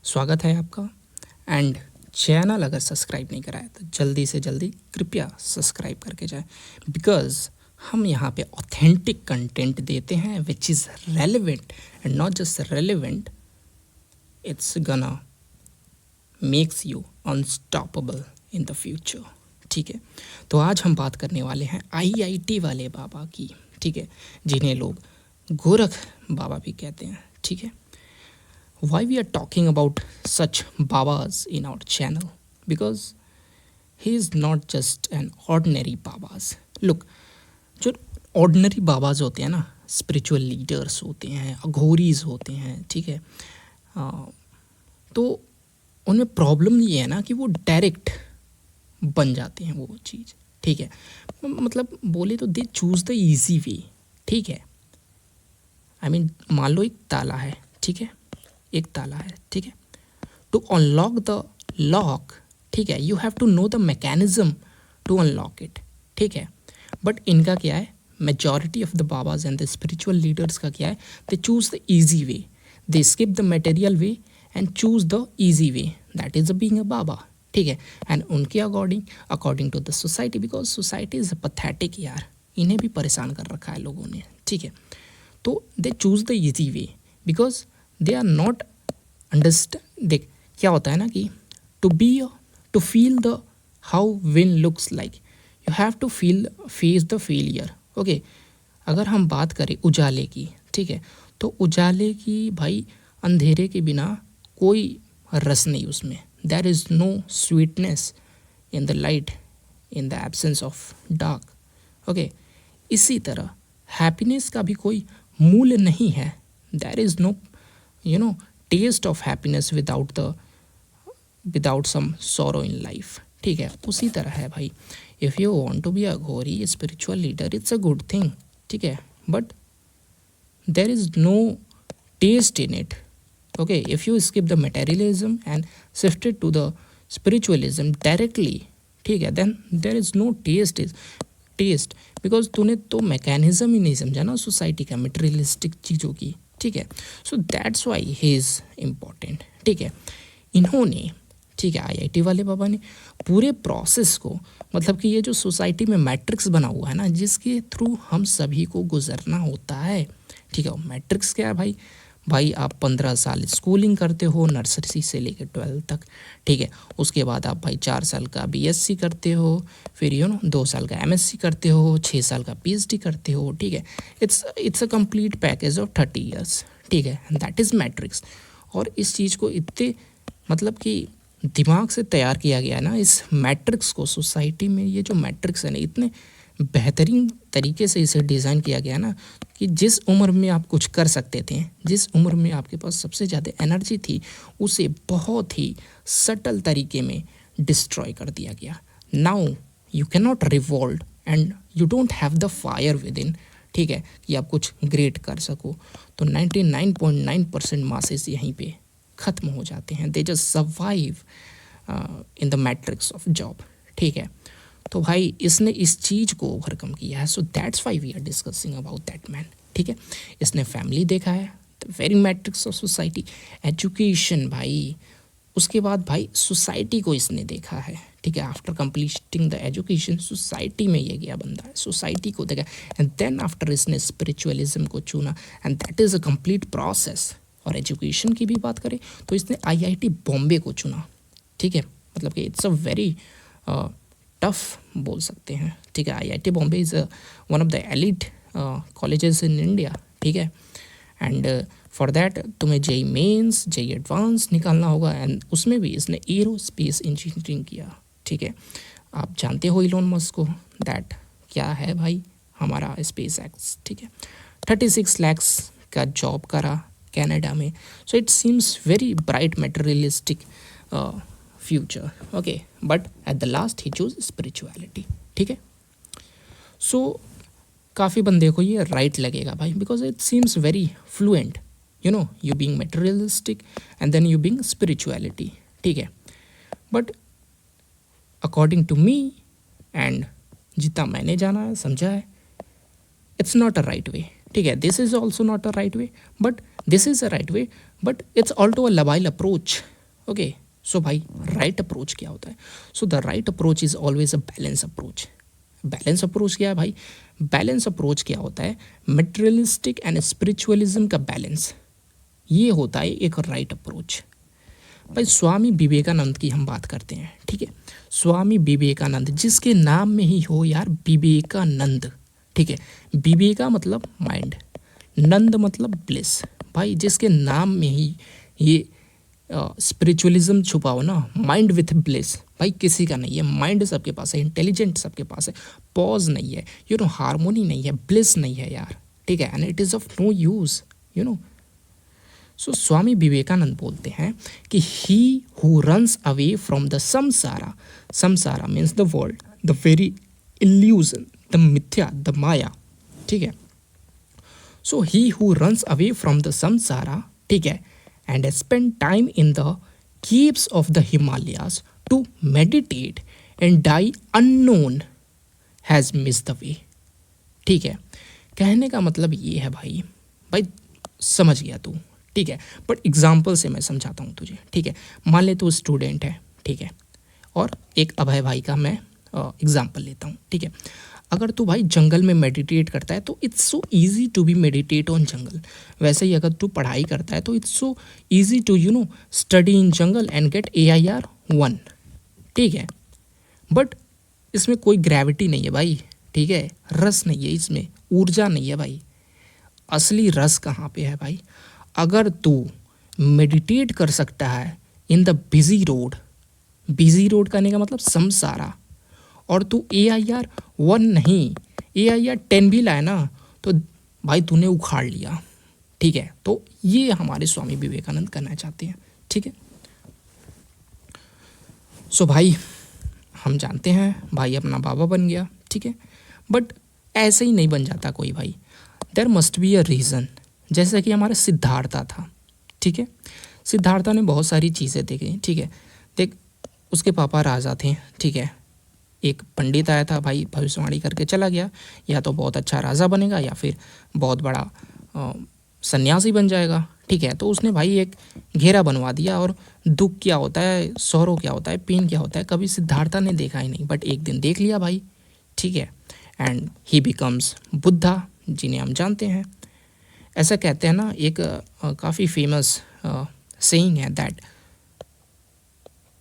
स्वागत है आपका। एंड चैनल अगर सब्सक्राइब नहीं कराया तो जल्दी से जल्दी कृपया सब्सक्राइब करके जाए, बिकॉज हम यहाँ पे ऑथेंटिक कंटेंट देते हैं which is relevant and not just relevant, it's गना makes you unstoppable in the future. ठीक है, तो आज हम बात करने वाले हैं आईआईटी वाले बाबा की। ठीक है, जिन्हें लोग गोरख बाबा भी कहते हैं। ठीक है, why we are talking about such babas in our channel? Because he is not just an ordinary babas. Look, जो ordinary babas होते हैं ना, स्पिरिचुअल लीडर्स होते हैं, अघोरीज होते हैं, ठीक है, तो उनमें प्रॉब्लम ये है ना कि वो डायरेक्ट बन जाते हैं वो चीज़। ठीक है, मतलब बोले तो दे चूज़ द ईजी वे। ठीक है, आई मीन मान लो एक ताला है, ठीक है, एक ताला है, ठीक है, टू अनलॉक द लॉक, ठीक है, you have to know the mechanism to unlock it. ठीक है, बट इनका क्या है, majority of the babas and the spiritual leaders का क्या है, they choose the easy way, they skip the material way and choose the easy way, that is being a baba. ठीक है, एंड उनके according to the society, because society is pathetic यार, इन्हें भी परेशान कर रखा है लोगों ने। ठीक है, तो they choose the easy way because they are not understand. देख क्या होता है ना कि to feel the how win looks like, you have to face the failure. Okay, अगर हम बात करें उजाले की, ठीक है, तो उजाले की भाई अंधेरे के बिना कोई रस नहीं उसमें, there is no sweetness in the light in the absence of dark. Okay, इसी तरह हैप्पीनेस का भी कोई मूल्य नहीं है, there is no taste of happiness without some sorrow in life। ठीक है, उसी तरह है भाई, if you want to be a Ghori spiritual leader, it's a good thing। ठीक है, but there is no taste in it। okay, if you skip the materialism and shift it to the spiritualism directly, ठीक है, then there is no taste because तूने तो mechanism ही नहीं समझा ना society का, मटेरियलिस्टिक चीज़ों की। ठीक है, so that's why he is important. ठीक है, इन्होंने, ठीक है, आईआईटी वाले बाबा ने पूरे प्रोसेस को, मतलब कि ये जो सोसाइटी में मैट्रिक्स बना हुआ है ना, जिसके थ्रू हम सभी को गुजरना होता है। ठीक है, मैट्रिक्स क्या है भाई, आप 15 साल स्कूलिंग करते हो, नर्सरी से लेकर 12 तक। ठीक है, उसके बाद आप भाई 4 साल का बीएससी करते हो, फिर 2 साल का एमएससी करते हो, 6 साल का पीएचडी करते हो। ठीक है, it's a complete package of 30 years. ठीक है, दैट इज़ मैट्रिक्स। और इस चीज़ को इतने मतलब कि दिमाग से तैयार किया गया है ना, इस मैट्रिक्स को सोसाइटी में, ये जो मैट्रिक्स है ना, इतने बेहतरीन तरीके से इसे डिज़ाइन किया गया ना कि जिस उम्र में आप कुछ कर सकते थे, जिस उम्र में आपके पास सबसे ज़्यादा एनर्जी थी, उसे बहुत ही सटल तरीके में डिस्ट्रॉय कर दिया गया। Now you can not revolt and you don't have the fire with in. ठीक है, कि आप कुछ ग्रेट कर सको, तो 99.9% मासेस यहीं पे ख़त्म हो जाते हैं, they just survive in the matrix of job. ठीक है, तो भाई इसने इस चीज़ को ओवरकम किया है, so that's why we are discussing about that man. ठीक है, इसने फैमिली देखा है, the very matrix of society, education भाई, उसके बाद भाई सोसाइटी को इसने देखा है। ठीक है, after completing the education society में ये गया बंदा है, सोसाइटी को देखा, एंड देन आफ्टर इसने स्पिरिचुअलिज्म को चुना, and that is a complete process. और एजुकेशन की भी बात करें तो इसने आईआईटी बॉम्बे को चुना। ठीक है, मतलब कि इट्स अ वेरी टफ बोल सकते हैं। ठीक है, IIT Bombay is one of the elite colleges in India. ठीक है, एंड फॉर दैट तुम्हें जेई मेंस, जेई एडवांस निकालना होगा, एंड उसमें भी इसने एरोस्पेस इंजीनियरिंग किया। ठीक है, आप जानते हो इलोन मस्क को, दैट क्या है भाई हमारा स्पेस एक्स। ठीक है, 36 lakhs का जॉब करा कनाडा में, so it seems very bright materialistic future. Okay, but at the last he choose spirituality. ठीक है, सो काफ़ी बंदे को ये राइट लगेगा भाई, because it seems very fluent, you being materialistic and then you being spirituality. ठीक है, but according to me and जितना मैंने जाना है, समझा है, it's not a right way. ठीक है, this is also not a right way, but this is a right way, but it's also a labile approach. Okay, so भाई right approach क्या होता है? So the right approach is always a balance approach. Balance approach क्या है भाई? Balance approach क्या होता है? मटेरियलिस्टिक एंड स्पिरिचुअलिज्म का बैलेंस, ये होता है एक राइट अप्रोच। भाई स्वामी विवेकानंद की हम बात करते हैं, ठीक है। स्वामी विवेकानंद, जिसके नाम में ही हो यार विवेकानंद, ठीक है। विवेका मतलब माइंड, नंद मतलब ब्लिस। भाई जिसके नाम में ही ये स्पिरिचुअलिज्म छुपा हो ना, माइंड विथ ब्लिस, भाई किसी का नहीं है। माइंड सबके पास है, इंटेलिजेंट सबके पास है, पॉज नहीं है, यू नो, हारमोनी नहीं है, ब्लिस नहीं है यार, ठीक है। And it is of no use, you know. So Swami Vivekananda बोलते हैं कि he who runs away from the samsara, samsara means the world, the very illusion, the mithya, the maya, ठीक है। So he who runs away from the samsara, ठीक है, and spend time in the caves of the Himalayas to meditate and die unknown has missed the way, ठीक है। कहने का मतलब ये है भाई, भाई समझ गया तू, ठीक है। बट एग्जाम्पल से मैं समझाता हूँ तुझे, ठीक है। मान ले तू स्टूडेंट है, ठीक है, और एक अभय भाई का मैं एग्जाम्पल लेता हूँ, ठीक है। अगर तू भाई जंगल में मेडिटेट करता है तो it's so easy to be meditate on jungle. वैसे ही अगर तू पढ़ाई करता है तो it's so easy to you know study in jungle and get AIR 1, ठीक है। बट इसमें कोई ग्रेविटी नहीं है भाई, ठीक है, रस नहीं है इसमें, ऊर्जा नहीं है भाई। असली रस कहाँ पे है भाई? अगर तू मेडिटेट कर सकता है in the busy road, busy road करने का मतलब समसारा, और तू AIR 1 नहीं, AIR 10 भी लाए ना तो भाई तूने उखाड़ लिया, ठीक है। तो ये हमारे स्वामी विवेकानंद करना चाहते हैं, ठीक है। सो भाई हम जानते हैं भाई अपना बाबा बन गया, ठीक है। बट ऐसे ही नहीं बन जाता कोई भाई, there must be a reason. जैसे कि हमारा सिद्धार्था था, ठीक है। सिद्धार्था ने बहुत सारी चीज़ें देखी, ठीक है। देख, उसके पापा राजा थे, ठीक है। एक पंडित आया था भाई, भविष्यवाणी करके चला गया, या तो बहुत अच्छा राजा बनेगा या फिर बहुत बड़ा सन्यासी बन जाएगा, ठीक है। तो उसने भाई एक घेरा बनवा दिया, और दुख क्या होता है, सौरो क्या होता है, पेन क्या होता है, कभी सिद्धार्था ने देखा ही नहीं, बट एक दिन देख लिया भाई, ठीक है। एंड ही बिकम्स बुद्धा, जिन्हें हम जानते हैं। ऐसा कहते हैं ना, एक काफ़ी फेमस सेइंग है दैट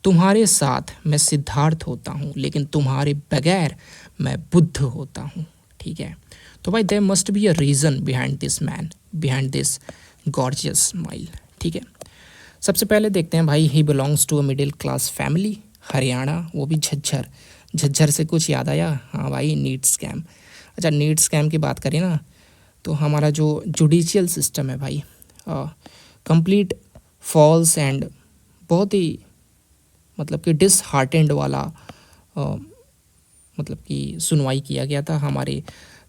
तुम्हारे साथ मैं सिद्धार्थ होता हूँ, लेकिन तुम्हारे बगैर मैं बुद्ध होता हूँ, ठीक है। तो भाई there must be a reason behind this man, behind this gorgeous smile, ठीक है। सबसे पहले देखते हैं भाई, he belongs to a middle class family, Haryana, वो भी झज्जर। झज्जर से कुछ याद आया? हाँ भाई, नीट स्कैम। अच्छा, नीट स्कैम की बात करें ना, तो हमारा जो जुडिशियल सिस्टम है भाई, कंप्लीट फॉल्स एंड बहुत ही मतलब कि डिसहार्टेंड वाला मतलब कि सुनवाई किया गया था हमारे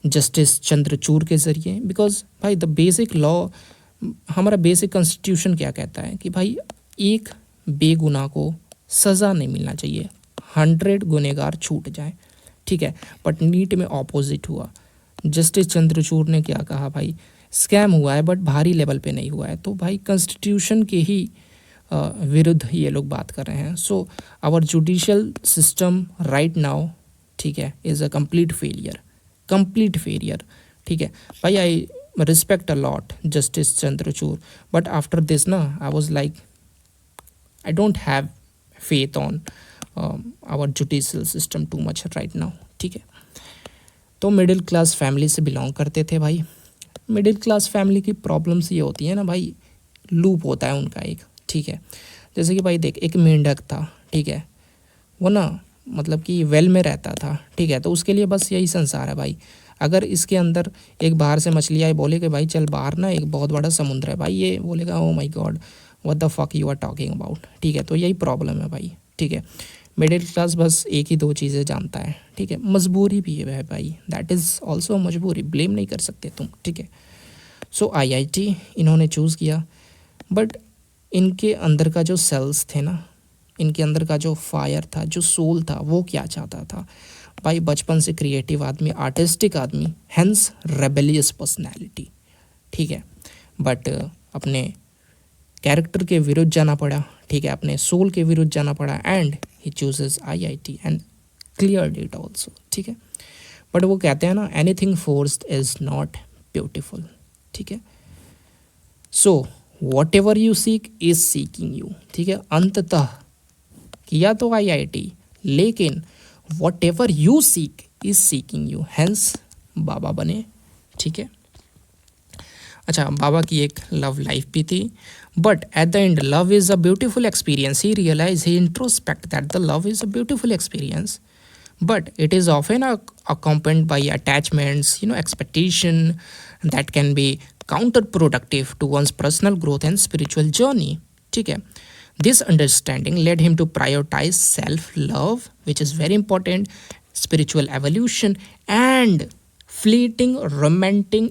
जस्टिस चंद्रचूड़ के ज़रिए। बिकॉज भाई द बेसिक लॉ, हमारा बेसिक कॉन्स्टिट्यूशन क्या कहता है कि भाई एक बेगुनाह को सज़ा नहीं मिलना चाहिए, 100 गुनहगार छूट जाए, ठीक है। बट नीट में ऑपोजिट हुआ। जस्टिस चंद्रचूड़ ने क्या कहा भाई, स्कैम हुआ है बट भारी लेवल पे नहीं हुआ है। तो भाई कॉन्स्टिट्यूशन के ही विरुद्ध ये लोग बात कर रहे हैं। So our judicial system right now, ठीक है, is a complete failure, complete failure, ठीक है भाई। I respect a lot justice Chandrachud, but after this ना I was like I don't have faith on our judicial system too much right now, ठीक है। तो middle class family से belong करते थे भाई। मिडिल क्लास फैमिली की प्रॉब्लम्स ये होती है ना भाई, लूप होता है उनका एक, ठीक है। जैसे कि भाई देख, एक मेंढक था, ठीक है, वो ना मतलब कि वेल में रहता था, ठीक है। तो उसके लिए बस यही संसार है भाई। अगर इसके अंदर एक बाहर से मछली आई, बोले कि भाई चल बाहर ना एक बहुत बड़ा समुद्र है, भाई ये बोलेगा oh my God what the fuck you are talking about, ठीक है। तो यही प्रॉब्लम है भाई, ठीक है। मिडिल क्लास बस एक ही दो चीज़ें जानता है, ठीक है। मजबूरी भी है भाई, दैट इज़ ऑल्सो मजबूरी, ब्लेम नहीं कर सकते तुम, ठीक है। सो IIT इन्होंने चूज़ किया, बट इनके अंदर का जो सेल्स थे ना, इनके अंदर का जो फायर था, जो सोल था, वो क्या चाहता था भाई? बचपन से क्रिएटिव आदमी, आर्टिस्टिक आदमी, हेंस रेबेलियस पर्सनैलिटी, ठीक है। बट अपने कैरेक्टर के विरुद्ध जाना पड़ा, ठीक है, अपने सोल के विरुद्ध जाना पड़ा and he chooses IIT and cleared it also, ठीक है। बट वो कहते हैं ना, anything forced is not beautiful, ठीक है। So whatever you seek is seeking you, ठीक है। अंततः किया तो IIT, लेकिन whatever you seek is seeking you, hence baba बने, ठीक है। अच्छा, बाबा की एक लव लाइफ भी थी, but at the end love is a beautiful experience. He realise, he introspect that the love is a beautiful experience, but it is often accompanied by attachments, expectation that can be counterproductive to one's personal growth and spiritual journey, ठीक है। This understanding led him to prioritize self-love, which is very important, spiritual evolution, and fleeting romantic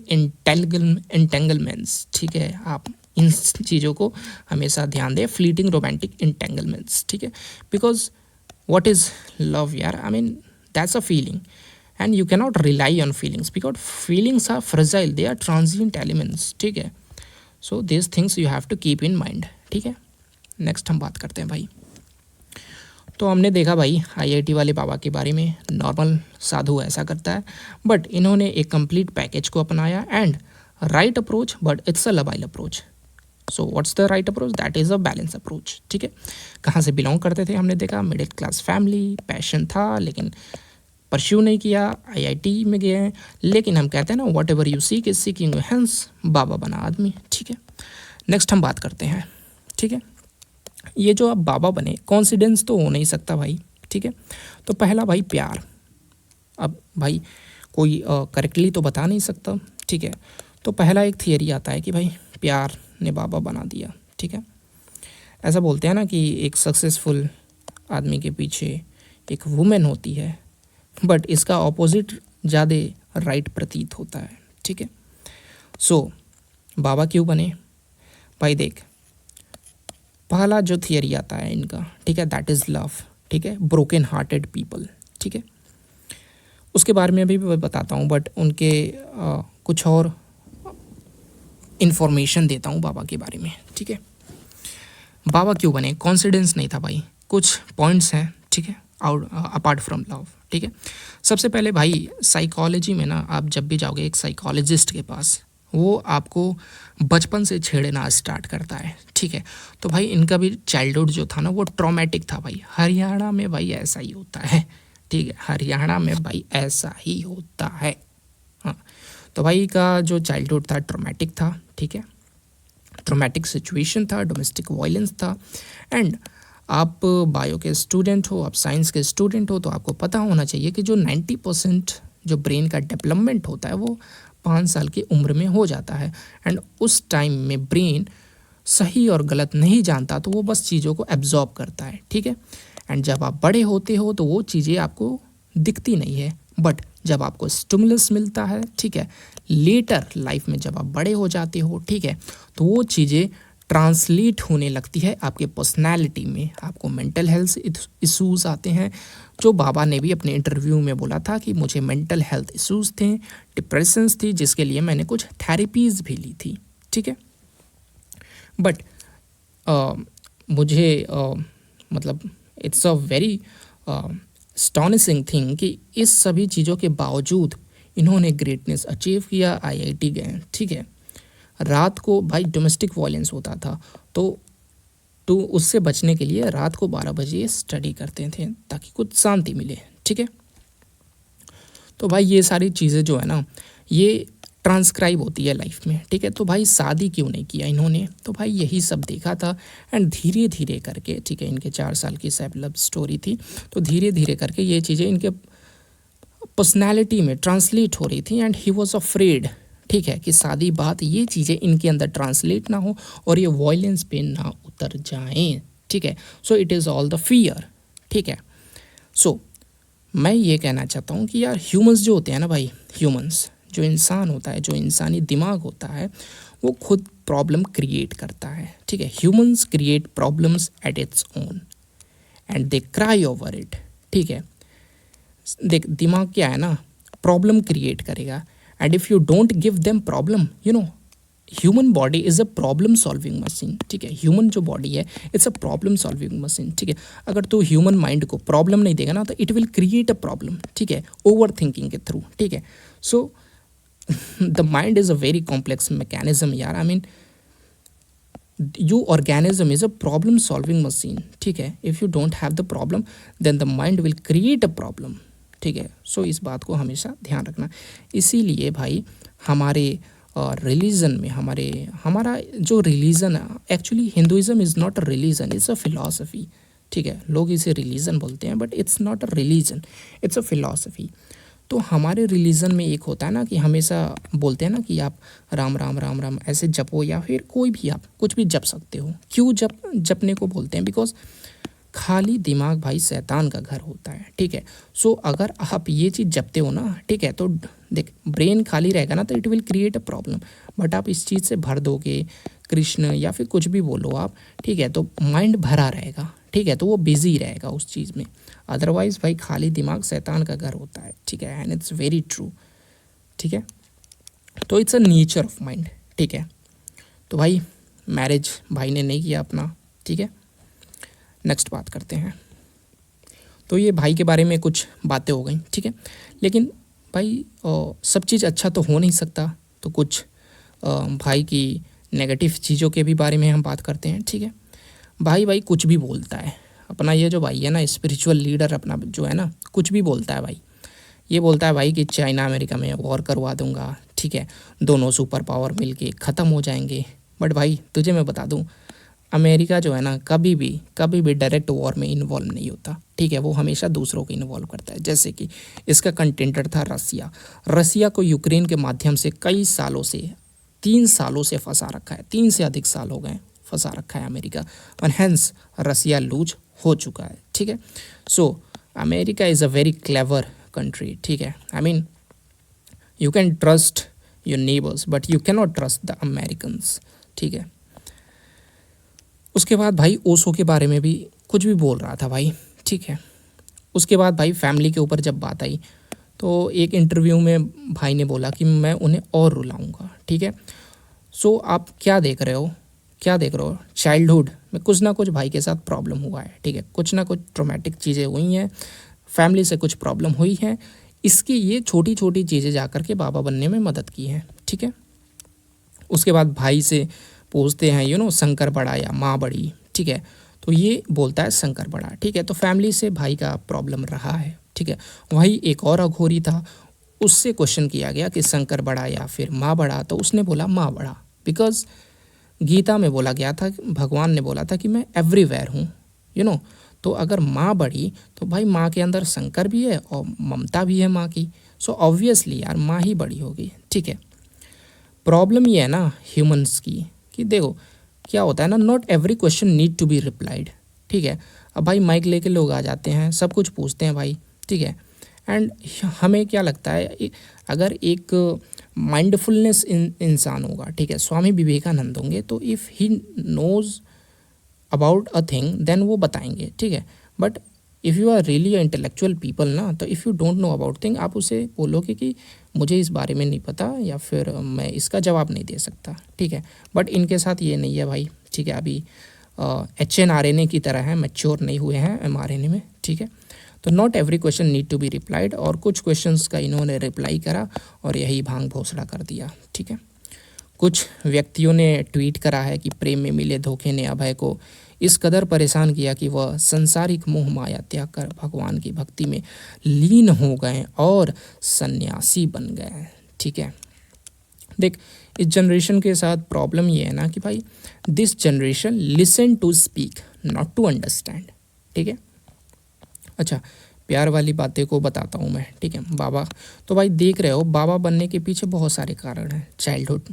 entanglements, ठीक है। आप इन चीज़ों को हमेशा ध्यान दें, fleeting romantic entanglements, ठीक है। Because what is love, yaar? I mean, that's a feeling, and you cannot rely on feelings because feelings are fragile, they are transient elements, ठीक है। So these things you have to keep in mind, ठीक है। Next हम बात करते हैं भाई। तो हमने देखा भाई IIT वाले बाबा के बारे में, नॉर्मल साधु ऐसा करता है, बट इन्होंने एक कंप्लीट पैकेज को अपनाया and right approach, but it's a labile approach. So what's the right approach? That is a balance approach, ठीक है। कहाँ से बिलोंग करते थे हमने देखा, मिडिल क्लास फैमिली, पैशन था लेकिन परस्यू नहीं किया, IIT में गए हैं, लेकिन हम कहते हैं ना, whatever you seek is seeking, hence baba बना आदमी, ठीक है। नेक्स्ट हम बात करते हैं, ठीक है। ये जो आप बाबा बने, कॉन्सिडेंस तो हो नहीं सकता भाई, ठीक है। तो पहला भाई प्यार, अब भाई कोई करेक्टली तो बता नहीं सकता, ठीक है। तो पहला एक थियरी आता है कि भाई प्यार ने बाबा बना दिया, ठीक है। ऐसा बोलते हैं ना कि एक सक्सेसफुल आदमी के पीछे एक वुमेन होती है, बट इसका ऑपोजिट ज़्यादा राइट प्रतीत होता है, ठीक है। सो बाबा क्यों बने भाई? देख, पहला जो थियरी आता है इनका, ठीक है, दैट इज़ लव, ठीक है, ब्रोकन हार्टेड पीपल, ठीक है। उसके बारे में भी बताता हूँ, बट उनके कुछ और इन्फॉर्मेशन देता हूँ बाबा के बारे में, ठीक है। बाबा क्यों बने? कॉन्फिडेंस नहीं था भाई, कुछ पॉइंट्स हैं, ठीक है, आउट अपार्ट फ्रॉम लव, ठीक है। सबसे पहले भाई साइकोलॉजी में ना, आप जब भी जाओगे एक साइकोलॉजिस्ट के पास, वो आपको बचपन से छेड़ना स्टार्ट करता है, ठीक है। तो भाई इनका भी चाइल्डहुड जो था ना, वो ट्रॉमेटिक था भाई। हरियाणा में भाई ऐसा ही होता है, ठीक है, हरियाणा में भाई ऐसा ही होता है, हाँ। तो भाई का जो चाइल्डहुड था ट्रॉमेटिक था, ठीक है, ट्रॉमेटिक सिचुएशन था, डोमेस्टिक वायलेंस था। एंड आप बायो के स्टूडेंट हो, आप साइंस के स्टूडेंट हो, तो आपको पता होना चाहिए कि जो 90% जो ब्रेन का डेवलपमेंट होता है वो 5 साल की उम्र में हो जाता है। एंड उस टाइम में ब्रेन सही और गलत नहीं जानता, तो वो बस चीज़ों को एब्जॉर्ब करता है, ठीक है। एंड जब आप बड़े होते हो तो वो चीज़ें आपको दिखती नहीं है, बट जब आपको स्टिमुलस मिलता है, ठीक है, लेटर लाइफ में जब आप बड़े हो जाते हो, ठीक है, तो वो चीज़ें ट्रांसलेट होने लगती है आपके पर्सनैलिटी में। आपको मेंटल हेल्थ इश्यूज़ आते हैं, जो बाबा ने भी अपने इंटरव्यू में बोला था कि मुझे मेंटल हेल्थ इश्यूज़ थे, डिप्रेशंस थी, जिसके लिए मैंने कुछ थेरेपीज़ भी ली थी, ठीक है। बट मुझे मतलब इट्स अ वेरी स्टॉनिशिंग थिंग कि इस सभी चीज़ों के बावजूद इन्होंने ग्रेटनेस अचीव किया, IIT गए, ठीक है। रात को भाई डोमेस्टिक वायलेंस होता था, तो उससे बचने के लिए रात को 12 बजे स्टडी करते थे ताकि कुछ शांति मिले, ठीक है। तो भाई ये सारी चीज़ें जो है ना, ये ट्रांसक्राइब होती है लाइफ में, ठीक है। तो भाई शादी क्यों नहीं किया इन्होंने? तो भाई यही सब देखा था, एंड धीरे धीरे करके, ठीक है, इनके 4 साल की शायद लव स्टोरी थी, तो धीरे धीरे करके ये चीज़ें इनके पर्सनैलिटी में ट्रांसलेट हो रही थी। एंड ही वॉज अफ्रेड, ठीक है, कि शादी बात ये चीज़ें इनके अंदर ट्रांसलेट ना हो और ये वॉयलेंस पे ना उतर जाएं, ठीक है। So it is all the fear, ठीक है। सो मैं ये कहना चाहता हूँ कि यार ह्यूमंस जो होते हैं ना भाई, ह्यूमंस जो इंसान होता है, जो इंसानी दिमाग होता है, वो खुद प्रॉब्लम क्रिएट करता है, ठीक है। Humans create problems at its own and they cry over it, ठीक है। देख, दिमाग क्या है ना, प्रॉब्लम क्रिएट करेगा, and if you don't give them problem, human body is a problem solving machine, ठीक है। ह्यूमन जो बॉडी है it's a problem solving machine, ठीक है। अगर तू ह्यूमन माइंड को प्रॉब्लम नहीं देगा ना तो it will create a problem, ठीक है, ओवर थिंकिंग के थ्रू, ठीक है। So the mind is a very complex mechanism यार, I mean your organism is a problem solving machine, ठीक है। If you don't have the problem then the mind will create a problem, ठीक है। सो इस बात को हमेशा ध्यान रखना। इसीलिए भाई हमारे रिलीजन में हमारा जो रिलीजन है, actually Hinduism is not a religion, it's a philosophy, ठीक है। लोग इसे रिलीजन बोलते हैं but it's not a religion, it's a philosophy. तो हमारे रिलीजन में एक होता है ना कि हमेशा बोलते हैं ना कि आप राम राम राम राम ऐसे जपो, या फिर कोई भी आप कुछ भी जप सकते हो। क्यों जपने को बोलते हैं? बिकॉज खाली दिमाग भाई शैतान का घर होता है, ठीक है। सो अगर आप ये चीज़ जपते हो ना, ठीक है, तो देख ब्रेन खाली रहेगा ना तो it will create a problem. But आप इस चीज़ से भर दोगे कृष्ण या फिर कुछ भी बोलो आप, ठीक है, तो माइंड भरा रहेगा, ठीक है, तो वो बिजी रहेगा उस चीज़ में। अदरवाइज भाई खाली दिमाग शैतान का घर होता है, ठीक है, एंड इट्स वेरी ट्रू, ठीक है। तो it's a nature of mind, ठीक है। तो भाई मैरिज भाई ने नहीं किया अपना, ठीक है। नेक्स्ट बात करते हैं। तो ये भाई के बारे में कुछ बातें हो गई, ठीक है। लेकिन भाई सब चीज़ अच्छा तो हो नहीं सकता, तो कुछ भाई की नेगेटिव चीज़ों के भी बारे में हम बात करते हैं, ठीक है। भाई कुछ भी बोलता है, अपना ये जो भाई है ना स्पिरिचुअल लीडर अपना जो है ना, कुछ भी बोलता है भाई। ये बोलता है भाई कि चाइना अमेरिका में वॉर करवा दूंगा, ठीक है, दोनों सुपर पावर मिलके ख़त्म हो जाएंगे। बट भाई तुझे मैं बता दूं, अमेरिका जो है ना कभी भी डायरेक्ट वॉर में इन्वॉल्व नहीं होता, ठीक है। वो हमेशा दूसरों को इन्वॉल्व करता है। जैसे कि इसका कंटेंटर था रसिया को यूक्रेन के माध्यम से कई सालों से 3 सालों से फंसा रखा है, 3 से अधिक साल हो गए फंसा रखा है अमेरिका, और हैंस रसिया लूज हो चुका है, ठीक है। So America is a very clever country, ठीक है। I mean you can trust your neighbours but you can not trust the Americans, ठीक है। उसके बाद भाई ओशो के बारे में भी कुछ भी बोल रहा था भाई, ठीक है। उसके बाद भाई फैमिली के ऊपर जब बात आई तो एक इंटरव्यू में भाई ने बोला कि मैं उन्हें और रुलाऊंगा, ठीक है। सो आप क्या देख रहे हो, चाइल्डहुड में कुछ ना कुछ भाई के साथ प्रॉब्लम हुआ है, ठीक है, कुछ ना कुछ ट्रॉमेटिक चीज़ें हुई हैं, फैमिली से कुछ प्रॉब्लम हुई है, इसकी ये छोटी छोटी चीज़ें जा कर के बाबा बनने में मदद की हैं, ठीक है। उसके बाद भाई से पूछते हैं शंकर बड़ा या माँ बड़ी, ठीक है। तो ये बोलता है शंकर बड़ा, ठीक है। तो फैमिली से भाई का प्रॉब्लम रहा है, ठीक है। वही एक और अघोरी था, उससे क्वेश्चन किया गया कि शंकर बड़ा या फिर माँ बड़ा, तो उसने बोला माँ बड़ा, बिकॉज गीता में बोला गया था, भगवान ने बोला था कि मैं एवरीवेयर हूँ। तो अगर माँ बड़ी तो भाई माँ के अंदर शंकर भी है और ममता भी है माँ की, सो ऑब्वियसली यार माँ ही बड़ी होगी, ठीक है। प्रॉब्लम ये है ना ह्यूमंस की कि देखो क्या होता है ना, not every question need to be replied, ठीक है। अब भाई माइक लेके लोग आ जाते हैं, सब कुछ पूछते हैं भाई, ठीक है। एंड हमें क्या लगता है, अगर एक माइंडफुलनेस इंसान होगा, ठीक है, स्वामी विवेकानंद होंगे, तो if he knows about a thing then वो बताएंगे, ठीक है। But if you are really intellectual people ना, तो if you don't know about thing, आप उसे बोलोगे कि मुझे इस बारे में नहीं पता या फिर मैं इसका जवाब नहीं दे सकता, ठीक है। बट इनके साथ ये नहीं है भाई, ठीक है। अभी HNRNA की तरह है, मैच्योर नहीं हुए हैं mRNA में, ठीक है। तो not every question need to be replied, और कुछ क्वेश्चंस का इन्होंने रिप्लाई करा और यही भांग भोसड़ा कर दिया, ठीक है। कुछ व्यक्तियों ने ट्वीट करा है कि प्रेम में मिले धोखे ने अभय को इस कदर परेशान किया कि वह संसारिक मोह माया त्याग कर भगवान की भक्ति में लीन हो गए और सन्यासी बन गए, ठीक है। देख इस जनरेशन के साथ प्रॉब्लम ये है ना कि भाई this generation listen to speak not to understand, ठीक है। अच्छा प्यार वाली बातें को बताता हूँ मैं, ठीक है। बाबा, तो भाई देख रहे हो बाबा बनने के पीछे बहुत सारे कारण हैं, चाइल्डहुड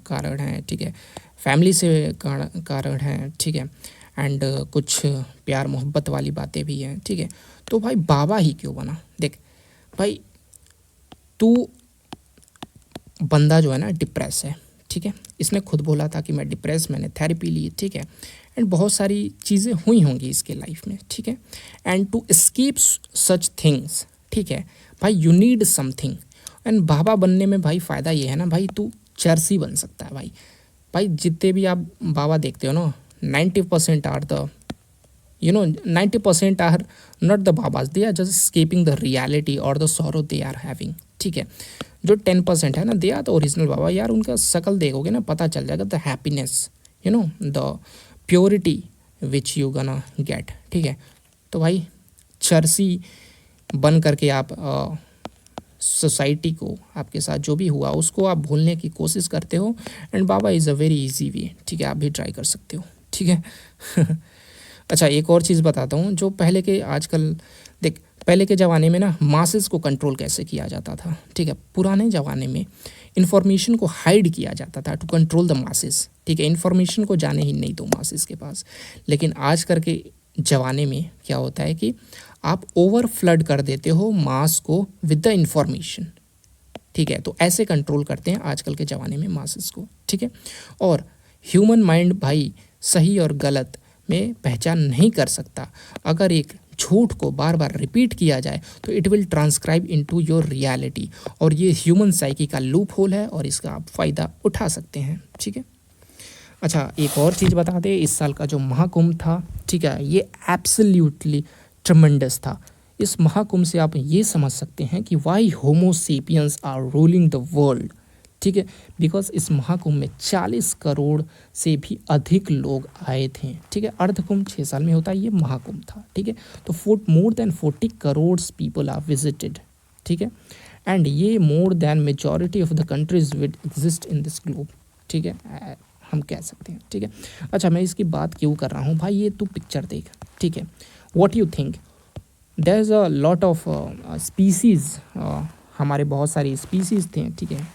कारण हैं, ठीक है, फैमिली से कारण हैं, ठीक है, एंड कुछ प्यार मोहब्बत वाली बातें भी हैं, ठीक है। तो भाई बाबा ही क्यों बना? देख भाई तू बंदा जो है ना डिप्रेस है, ठीक है, इसने खुद बोला था कि मैं डिप्रेस, मैंने थेरेपी ली, ठीक है, एंड बहुत सारी चीज़ें हुई होंगी इसके लाइफ में, ठीक है। And to escape such things, ठीक है भाई, यू नीड समथिंग। एंड बाबा बनने में भाई फ़ायदा ये है ना भाई, तू चर्सी बन सकता है भाई, भाई जितने भी आप बाबा देखते हो ना, 90% are the 90% are not the babas, they are just escaping the reality और the sorrow they are having, ठीक है। जो 10% है ना, they are the original baba. यार उनका शकल देखोगे ना, पता चल जाएगा the happiness, the purity which you gonna get, ठीक है। तो भाई चर्सी बन करके आप सोसाइटी को, आपके साथ जो भी हुआ उसको आप भूलने की कोशिश करते हो, and Baba is a very easy way, ठीक है। आप भी ट्राई कर सकते हो, ठीक है। अच्छा, एक और चीज़ बताता हूँ। जो पहले के, आजकल देख, पहले के ज़माने में ना मासेस को कंट्रोल कैसे किया जाता था, ठीक है। पुराने ज़माने में इन्फॉर्मेशन को हाइड किया जाता था टू कंट्रोल द मासेस, ठीक है। इन्फॉर्मेशन को जाने ही नहीं दो मासेस के पास। लेकिन आज कर के ज़माने में क्या होता है कि आप ओवर फ्लड कर देते हो मास को विद द इंफॉर्मेशन, ठीक है। तो ऐसे कंट्रोल करते हैं आजकल के ज़माने में मासेस को, ठीक है। और ह्यूमन माइंड भाई सही और गलत में पहचान नहीं कर सकता। अगर एक झूठ को बार बार रिपीट किया जाए तो it will transcribe into your reality, और ये ह्यूमन साइकी का लूप होल है और इसका आप फ़ायदा उठा सकते हैं, ठीक है। अच्छा, एक और चीज़ बता दें, इस साल का जो महाकुंभ था, ठीक है, ये एब्सोल्युटली ट्रमेंडस था। इस महाकुंभ से आप ये समझ सकते हैं कि why homo sapiens are ruling the world, ठीक है। बिकॉज इस महाकुंभ में 40 करोड़ से भी अधिक लोग आए थे, ठीक है। अर्धकुंभ 6 साल में होता है, ये महाकुंभ था, ठीक है। तो more than 40 crore people are visited, ठीक है। एंड ये more than majority of the countries with exist in this globe, ठीक है, हम कह सकते हैं, ठीक है। अच्छा, मैं इसकी बात क्यों कर रहा हूँ भाई, ये तू पिक्चर देख, ठीक है। What you think, there is a lot of species, हमारे बहुत सारी स्पीसीज़ थे, ठीक है।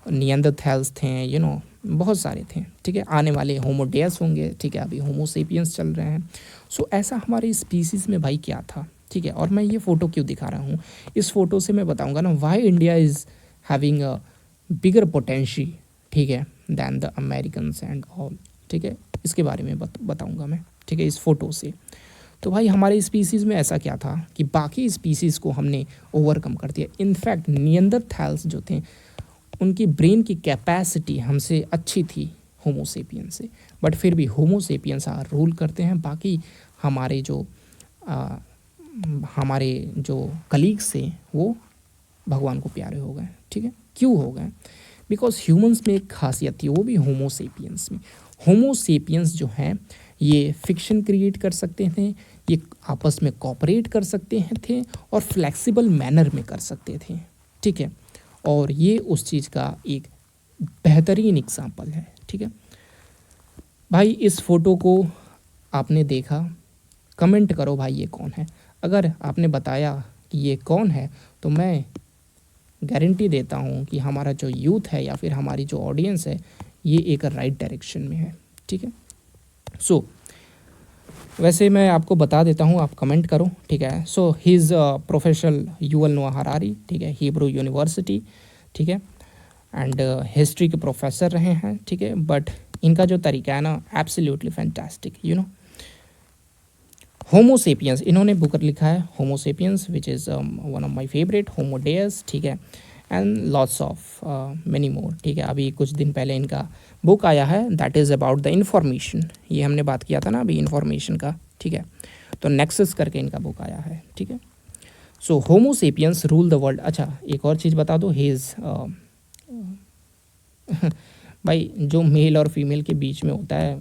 नियंदरथैल्स थे, बहुत सारे थे, ठीक है। आने वाले होमोडेस होंगे, ठीक है। अभी होमोसेपियंस चल रहे हैं। सो ऐसा हमारे स्पीसीज़ में भाई क्या था, ठीक है। और मैं ये फ़ोटो क्यों दिखा रहा हूँ, इस फ़ोटो से मैं बताऊँगा ना why India is having a bigger potential, ठीक है, than the Americans and all, ठीक है। इसके बारे में बताऊँगा मैं, ठीक है, इस फ़ोटो से। तो भाई हमारे स्पीसीज़ में ऐसा क्या था कि बाकी स्पीसीज़ को हमने ओवरकम कर दिया। इनफैक्ट नियंदरथैल्स जो थे, उनकी ब्रेन की कैपेसिटी हमसे अच्छी थी होमोसेपियन से, बट फिर भी होमोसेपियंस रूल करते हैं। बाकी हमारे जो कलीग्स थे वो भगवान को प्यारे हो गए, ठीक है। क्यों हो गए? बिकॉज ह्यूमंस में एक खासियत थी, वो भी होमोसेपियंस में। होमोसेपियंस जो हैं ये फिक्शन क्रिएट कर सकते थे, ये आपस में कॉपरेट कर सकते थे और फ्लेक्सिबल मैनर में कर सकते थे, ठीक है। और ये उस चीज़ का एक बेहतरीन एग्जाम्पल है, ठीक है। भाई इस फ़ोटो को आपने देखा, कमेंट करो भाई ये कौन है। अगर आपने बताया कि ये कौन है तो मैं गारंटी देता हूँ कि हमारा जो यूथ है या फिर हमारी जो ऑडियंस है ये एक राइट डायरेक्शन में है, ठीक है। सो वैसे मैं आपको बता देता हूँ, आप कमेंट करो, ठीक है। So he is professional Yuval नोआ हरारी, ठीक है, हिब्रू यूनिवर्सिटी, ठीक है, एंड हिस्ट्री के प्रोफेसर रहे हैं, ठीक है। बट इनका जो तरीका है ना, एब्सोल्युटली फैंटास्टिक, होमोसेपियंस, इन्होंने बुक लिखा है Homo sapiens which is one of my favourite, Homo Deus, ठीक है, and lots of many more, ठीक है। अभी कुछ दिन पहले इनका बुक आया है, that is about the information. ये हमने बात किया था ना अभी इंफॉर्मेशन का, ठीक है। तो नेक्सस करके इनका बुक आया है, ठीक है। So Homo sapiens rule the world. अच्छा, एक और चीज़ बता दो, ही इज़ भाई जो मेल और फीमेल के बीच में होता है,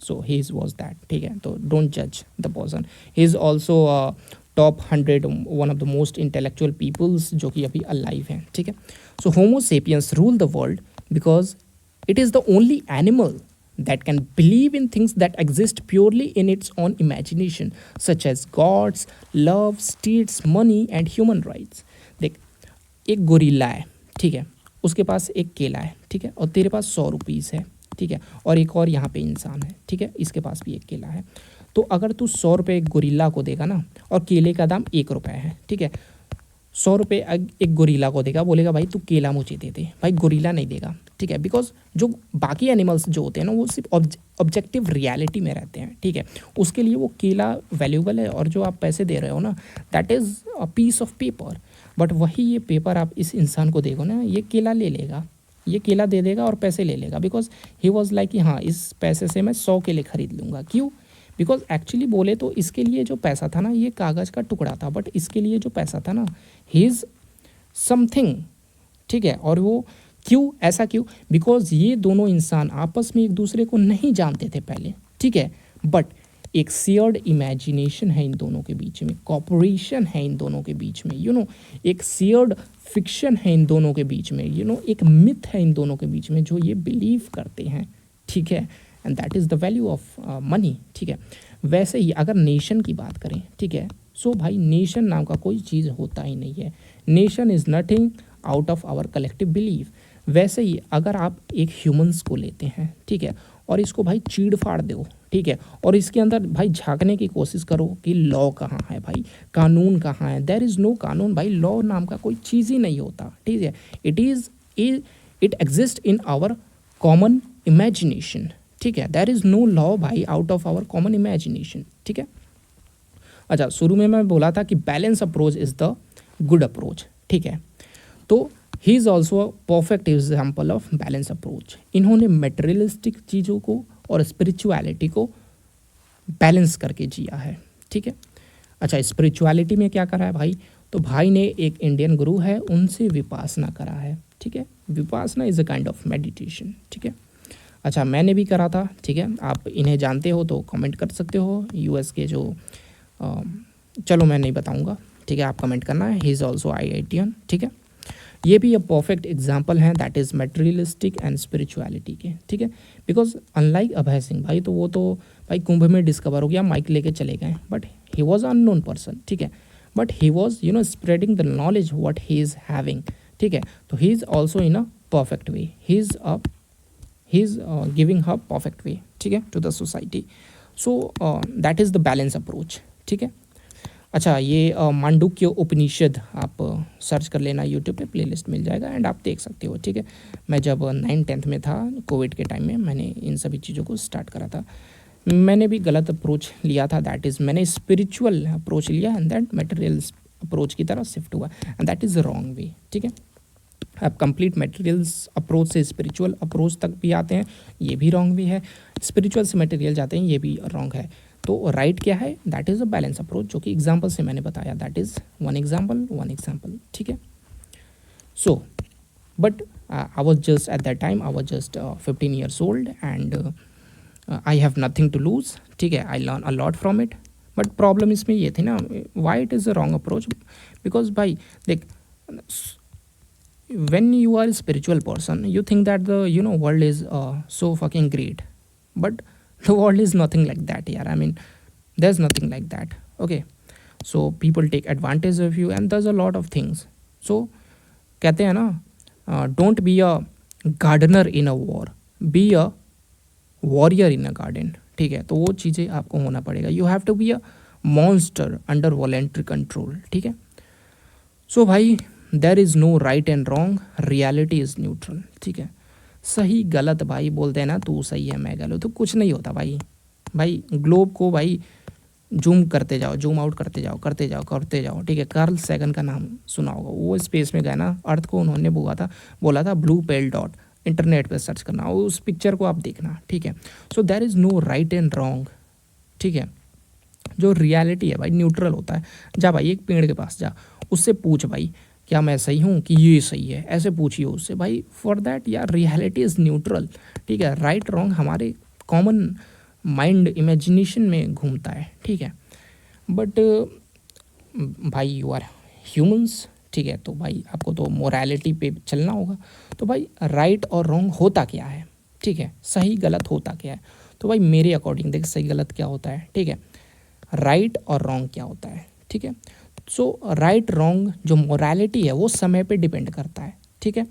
so he is was that, ठीक है। तो डोंट जज the person. He is also top 100 one of the most intellectual peoples जो कि अभी अलाइव हैं, ठीक है। So Homo sapiens rule the world because it is the only animal that can believe in things that exist purely in its own imagination, such as gods, love, states, money and human rights. देख, एक gorilla है, ठीक है, उसके पास एक केला है, ठीक है, और तेरे पास 100 रुपीज़ है, ठीक है, और एक और यहाँ पे इंसान है, ठीक है, इसके पास भी एक केला है। तो अगर तू 100 रुपये एक गोरिल्ला को देगा ना, और केले का दाम 1 रुपये है, ठीक है, 100 रुपये एक गोरिल्ला को देगा, बोलेगा भाई तू केला मुझे दे दे, भाई गोरिल्ला नहीं देगा, ठीक है। बिकॉज जो बाकी एनिमल्स जो होते हैं ना वो सिर्फ ऑब्जेक्टिव रियलिटी में रहते हैं, ठीक है, उसके लिए वो केला वैल्यूबल है, और जो आप पैसे दे रहे हो ना that is a piece of paper. But वही ये पेपर आप इस इंसान को देखो ना, ये केला ले लेगा, ये केला दे देगा और पैसे ले लेगा, बिकॉज ही वॉज लाइक कि हाँ इस पैसे से मैं 100 केले खरीद लूँगा। क्यों? बिकॉज एक्चुअली बोले तो इसके लिए जो पैसा था ना ये कागज़ का टुकड़ा था, बट इसके लिए जो पैसा था ना ही इज़ समथिंग, ठीक है। और वो क्यों, ऐसा क्यों? बिकॉज ये दोनों इंसान आपस में एक दूसरे को नहीं जानते थे पहले, ठीक है, बट एक शेयर्ड इमेजिनेशन है इन दोनों के बीच में, कॉपरेशन है इन दोनों के बीच में, एक शेयर्ड फिक्शन है इन दोनों के बीच में, एक मिथ है इन दोनों के बीच में जो ये बिलीव करते हैं, ठीक है। And that is the value of money, ठीक है। वैसे ही अगर नेशन की बात करें, ठीक है, सो भाई नेशन नाम का कोई चीज़ होता ही नहीं है। Nation is nothing out of our collective believe. वैसे ही अगर आप एक ह्यूमंस को लेते हैं, ठीक है, और इसको भाई चीड़ फाड़ दो, ठीक है, और इसके अंदर भाई झांकने की कोशिश करो कि लॉ कहाँ है भाई, कानून कहाँ है, देयर इज़ नो कानून भाई, लॉ नाम का कोई चीज़ ही नहीं होता, ठीक है। It exist in our common imagination, ठीक है, देयर इज़ नो लॉ भाई out of our common imagination, ठीक है। अच्छा, शुरू में मैं बोला था कि balance approach is the good approach, ठीक है, तो he is also a perfect example of balance approach. इन्होंने मटेरियलिस्टिक चीज़ों को और स्पिरिचुअलिटी को बैलेंस करके जिया है, ठीक है। अच्छा, स्पिरिचुअलिटी में क्या करा है भाई? तो भाई ने एक इंडियन गुरु है उनसे विपासना करा है, ठीक है। Vipassana is a kind of meditation, ठीक है। अच्छा, मैंने भी करा था, ठीक है। आप इन्हें जानते हो तो कमेंट कर सकते हो। यूएस के जो चलो मैं नहीं बताऊंगा, ठीक है, आप कमेंट करना है। ही इज़ ऑल्सो IITian, ठीक है। ये भी एक परफेक्ट एग्जाम्पल है that is materialistic and spirituality के, ठीक है। बिकॉज अनलाइक अभय सिंह भाई, तो वो तो भाई कुंभ में डिस्कवर हो गया, माइक लेके चले गए, but he was unknown person, ठीक है, but he was spreading the knowledge what he is having, ठीक है। तो he is also in a perfect way, he is giving her perfect way, ठीक है, to the society. So that is the balance approach, ठीक है। अच्छा, ये मांडुक्य उपनिषद आप सर्च कर लेना यूट्यूब पे, प्लेलिस्ट मिल जाएगा एंड आप देख सकते हो, ठीक है। मैं जब 9th-10th में था कोविड के टाइम में मैंने इन सभी चीज़ों को स्टार्ट करा था। मैंने भी गलत अप्रोच लिया था, दैट इज़ मैंने स्पिरिचुअल अप्रोच लिया एंड दैट मटेरियल अप्रोच की तरफ शिफ्ट हुआ and that is the wrong way, ठीक है। आप कंप्लीट मटेरियल्स अप्रोच से स्पिरिचुअल अप्रोच तक भी आते हैं, ये भी रॉन्ग भी है। स्पिरिचुअल से मटेरियल जाते हैं, ये भी रॉन्ग है। तो राइट क्या है? That is a balance approach, जो कि एग्जाम्पल से मैंने बताया, दैट इज़ वन एग्जाम्पल, ठीक है। So but I was just at that time I was just 15 years old and I have nothing to lose, ठीक है। I learn a lot from it, but problem इसमें ये थी ना, why it is a wrong approach, because भाई देख, when you are a spiritual person you think that the world is so fucking great, but the world is nothing like that, yeah. I mean, there's nothing like that, okay. So people take advantage of you and there's a lot of things. So कहते हैं ना, don't be a gardener in a war, be a warrior in a garden, ठीक है। तो वो चीज़ें आपको होना पड़ेगा, you have to be a monster under voluntary control, ठीक है। सो भाई there is no right and wrong, reality is neutral, ठीक है। सही गलत भाई बोलते हैं ना, तू सही है मैं गलत, तो कुछ नहीं होता भाई। भाई ग्लोब को भाई जूम करते जाओ, जूम आउट करते जाओ, ठीक है। कार्ल सैगन का नाम सुना होगा, वो स्पेस में गए ना, अर्थ को उन्होंने बोला था ब्लू पेल डॉट, इंटरनेट पे सर्च करना, उस पिक्चर को आप देखना, ठीक है। So there is no right and wrong, ठीक है। जो रियलिटी है भाई न्यूट्रल होता है। जा भाई एक पेड़ के पास जा, उससे पूछ भाई क्या मैं सही हूँ कि ये सही है, ऐसे पूछिए उससे भाई। फॉर दैट यार रियलिटी इज़ न्यूट्रल, ठीक है। राइट रॉन्ग हमारे कॉमन माइंड इमेजिनेशन में घूमता है, ठीक है। बट भाई यू आर ह्यूमंस, ठीक है, तो भाई आपको तो मोरालिटी पे चलना होगा। तो भाई राइट और रॉन्ग होता क्या है, ठीक है, सही गलत होता क्या है। तो भाई मेरे अकॉर्डिंग देख, सही गलत क्या होता है, ठीक है, राइट और रॉन्ग क्या होता है, ठीक है। सो राइट रॉन्ग जो मोरालिटी है वो समय पे डिपेंड करता है, ठीक है।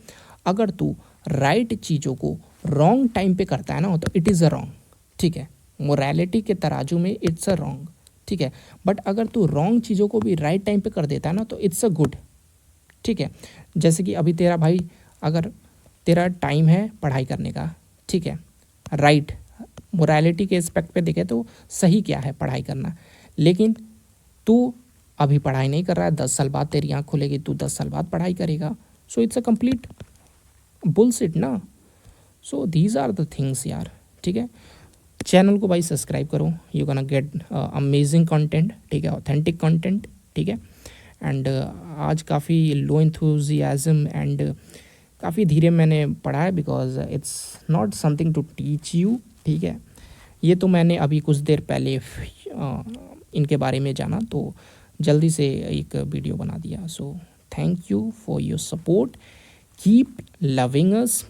अगर तू राइट चीज़ों को रॉन्ग टाइम पे करता है ना, तो इट इज़ अ रॉन्ग, ठीक है। मोरालिटी के तराजू में इट्स अ रॉन्ग, ठीक है। बट अगर तू रॉन्ग चीज़ों को भी राइट टाइम पे कर देता है ना, तो इट्स अ गुड, ठीक है। जैसे कि अभी तेरा भाई, अगर तेरा टाइम है पढ़ाई करने का, ठीक है, राइट मोरालिटी के एस्पेक्ट पे देखे तो सही क्या है, पढ़ाई करना। लेकिन तू अभी पढ़ाई नहीं कर रहा है, 10 साल बाद तेरी आँख खुलेगी, तू 10 साल बाद पढ़ाई करेगा। So it's a complete bullshit ना। So these are the things यार, ठीक है। चैनल को भाई सब्सक्राइब करो, you gonna get amazing content, ठीक है, ऑथेंटिक कंटेंट, ठीक है। एंड आज काफ़ी लो एंथुजियाज्म एंड काफ़ी धीरे मैंने पढ़ा है, because it's not something to teach you, ठीक है। ये तो मैंने अभी कुछ देर पहले इनके बारे में जाना, तो जल्दी से एक वीडियो बना दिया। So thank you for your support, keep loving us.